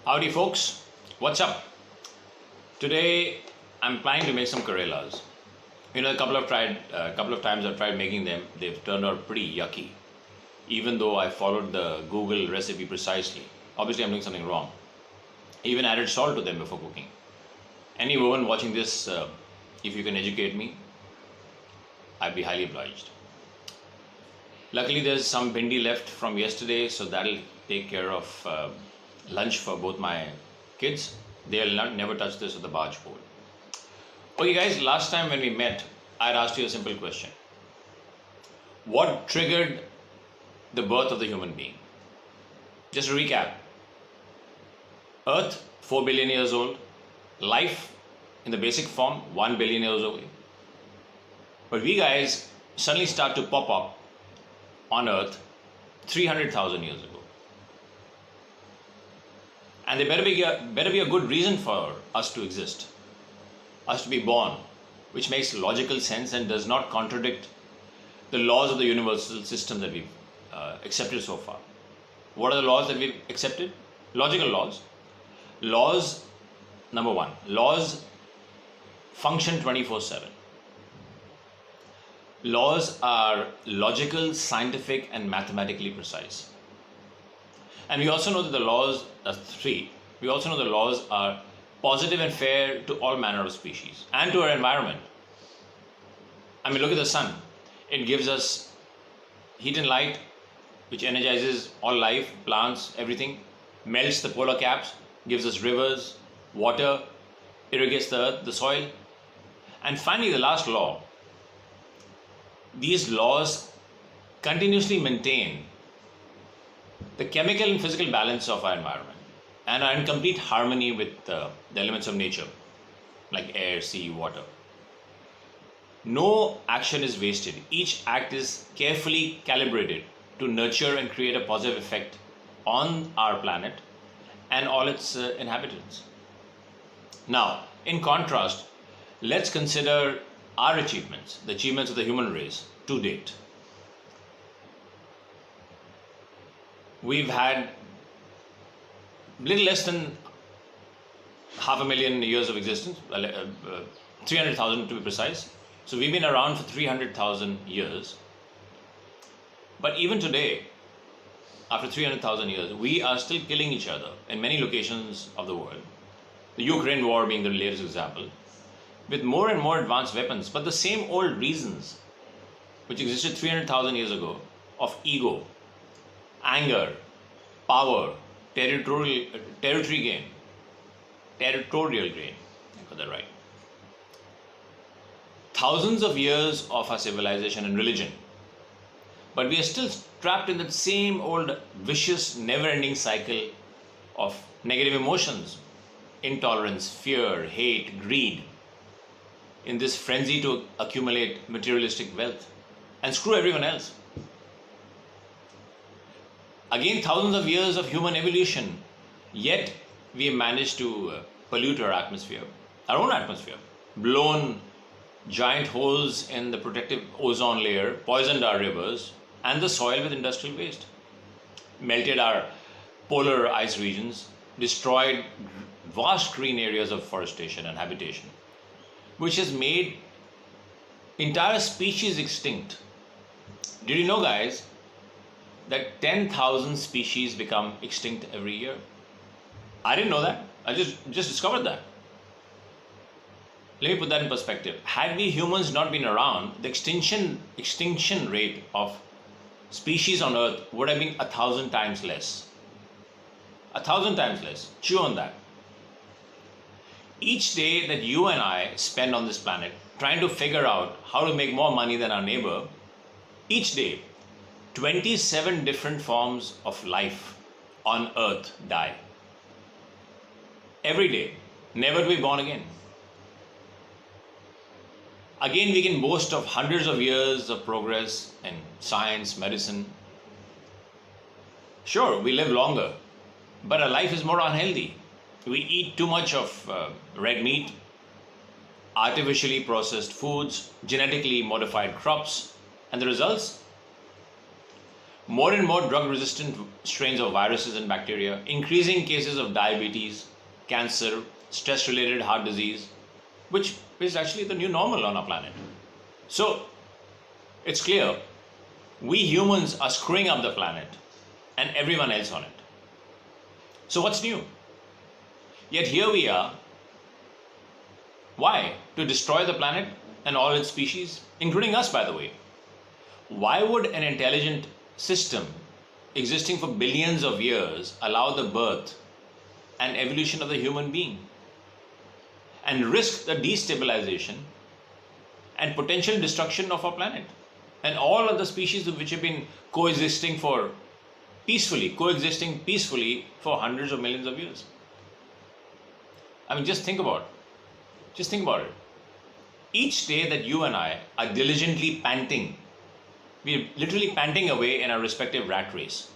Howdy folks, what's up? Today I'm planning to make some Karelas. A couple of times I've tried making them. They've turned out pretty yucky, even though I followed the Google recipe precisely. Obviously I'm doing something wrong. Even added salt to them before cooking. Any woman watching this, if you can educate me, I'd be highly obliged. Luckily there's some bhindi left from yesterday, so that'll take care of lunch for both my kids. They'll never touch this with a barge pole. Okay guys, last time when we met, I asked you a simple question. What triggered the birth of the human being? Just a recap. Earth, 4 billion years old. Life, in the basic form, 1 billion years old. But we guys suddenly start to pop up on Earth 300,000 years ago. And there better be a good reason for us to exist, us to be born, which makes logical sense and does not contradict the laws of the universal system that we've accepted so far. What are the laws that we've accepted? Logical laws. Laws, number one, laws function 24/7. Laws are logical, scientific, and mathematically precise. And we also know that the laws are three. We also know the laws are positive and fair to all manner of species and to our environment. I mean, look at the sun. It gives us heat and light, which energizes all life, plants, everything, melts the polar caps, gives us rivers, water, irrigates the earth, the soil. And finally, the last law. These laws continuously maintain the chemical and physical balance of our environment and are in complete harmony with the elements of nature like air, sea, water. No action is wasted. Each act is carefully calibrated to nurture and create a positive effect on our planet and all its inhabitants. Now, in contrast, let's consider our achievements, the achievements of the human race to date. We've had little less than 500,000 years of existence, 300,000 to be precise. So we've been around for 300,000 years. But even today, after 300,000 years, we are still killing each other in many locations of the world. The Ukraine war being the latest example, with more and more advanced weapons, but the same old reasons which existed 300,000 years ago of ego, anger, power, territorial gain. I got that right. Thousands of years of our civilization and religion, but we are still trapped in that same old vicious, never-ending cycle of negative emotions, intolerance, fear, hate, greed, in this frenzy to accumulate materialistic wealth and screw everyone else. Again, thousands of years of human evolution, yet we have managed to pollute our atmosphere, our own atmosphere, blown giant holes in the protective ozone layer, poisoned our rivers and the soil with industrial waste, melted our polar ice regions, destroyed vast green areas of forestation and habitation, which has made entire species extinct. Did you know, guys, that 10,000 species become extinct every year? I didn't know that. I just discovered that. Let me put that in perspective. Had we humans not been around, the extinction rate of species on Earth would have been 1,000 times less. 1,000 times less. Chew on that. Each day that you and I spend on this planet trying to figure out how to make more money than our neighbor, each day, 27 different forms of life on Earth die. Every day, never to be born again. Again, we can boast of hundreds of years of progress in science, medicine. Sure, we live longer, but our life is more unhealthy. We eat too much of red meat, artificially processed foods, genetically modified crops, and the results? more and more drug-resistant strains of viruses and bacteria, increasing cases of diabetes, cancer, stress-related heart disease, which is actually the new normal on our planet. So it's clear we humans are screwing up the planet and everyone else on it. So what's new? Yet here we are. Why? To destroy the planet and all its species, including us, by the way. Why would an intelligent system existing for billions of years allow the birth and evolution of the human being and risk the destabilization and potential destruction of our planet and all other species which have been coexisting peacefully for hundreds of millions of years? I mean, just think about it. Each day that you and I are diligently panting, we're literally panting away in our respective rat race,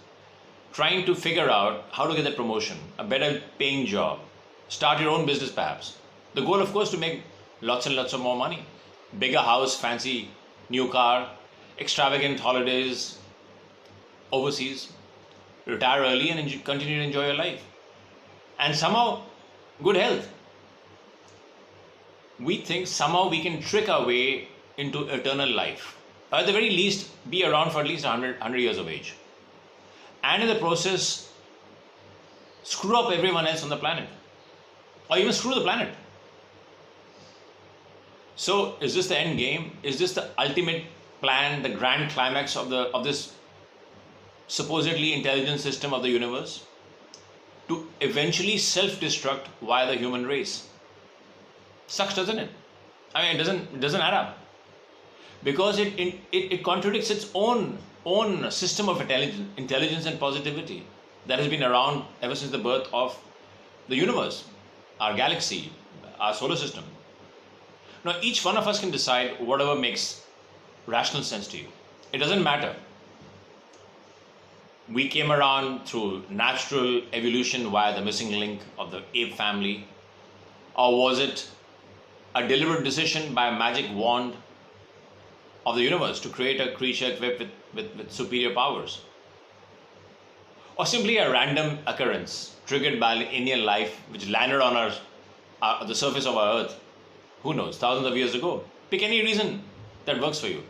trying to figure out how to get a promotion, a better paying job, start your own business perhaps. The goal, of course, to make lots and lots of more money. Bigger house, fancy new car, extravagant holidays overseas, retire early and continue to enjoy your life. And somehow, good health. We think somehow we can trick our way into eternal life. Or at the very least, be around for at least 100 years of age. And in the process, screw up everyone else on the planet. Or even screw the planet. So, is this the end game? Is this the ultimate plan, the grand climax of this supposedly intelligent system of the universe? To eventually self-destruct via the human race. Sucks, doesn't it? I mean, it doesn't add up. Because it contradicts its own system of intelligence and positivity that has been around ever since the birth of the universe, our galaxy, our solar system. Now, each one of us can decide whatever makes rational sense to you. It doesn't matter. We came around through natural evolution via the missing link of the ape family, or was it a deliberate decision by a magic wand of the universe to create a creature equipped with superior powers? Or simply a random occurrence triggered by alien life which landed on the surface of our earth, who knows, thousands of years ago. Pick any reason that works for you.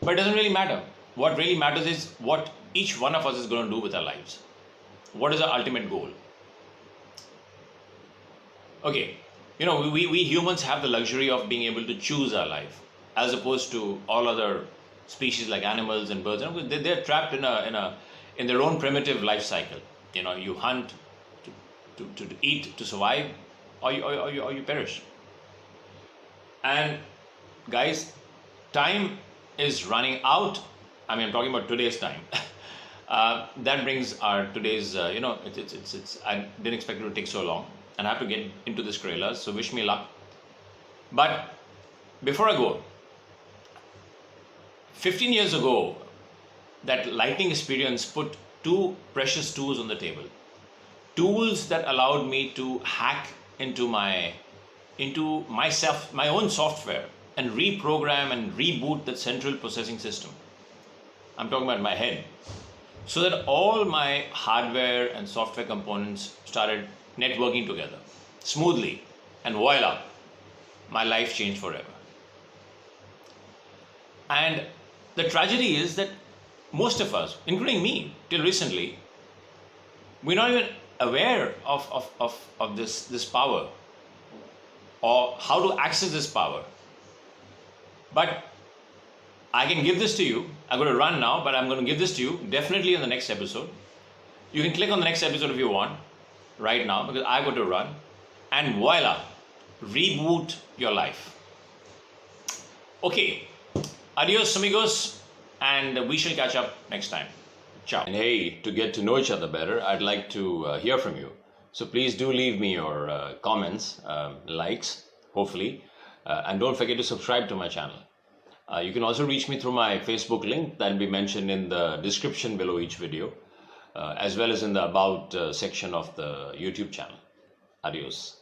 But it doesn't really matter. What really matters is what each one of us is going to do with our lives. What is our ultimate goal? Okay, we humans have the luxury of being able to choose our life, as opposed to all other species like animals and birds. They're trapped in their own primitive life cycle. You hunt to eat, to survive, or you perish. And guys, time is running out. I mean, I'm talking about today's time. That brings our today's. I didn't expect it to take so long, and I have to get into this Corellas. So wish me luck. But before I go, 15 years ago, that lightning experience put two precious tools on the table. Tools that allowed me to hack into my own software and reprogram and reboot the central processing system. I'm talking about my head. So that all my hardware and software components started networking together smoothly, and voila, my life changed forever. And the tragedy is that most of us, including me till recently, we're not even aware of this power or how to access this power. But I can give this to you. I'm going to run now, but I'm going to give this to you definitely in the next episode. You can click on the next episode if you want right now, because I got to run. And voila, reboot your life. Okay, adios amigos, and we shall catch up next time. Ciao. And hey, to get to know each other better, I'd like to hear from you. So please do leave me your comments, likes, hopefully, and don't forget to subscribe to my channel. You can also reach me through my Facebook link that will be mentioned in the description below each video, as well as in the About section of the YouTube channel. Adios.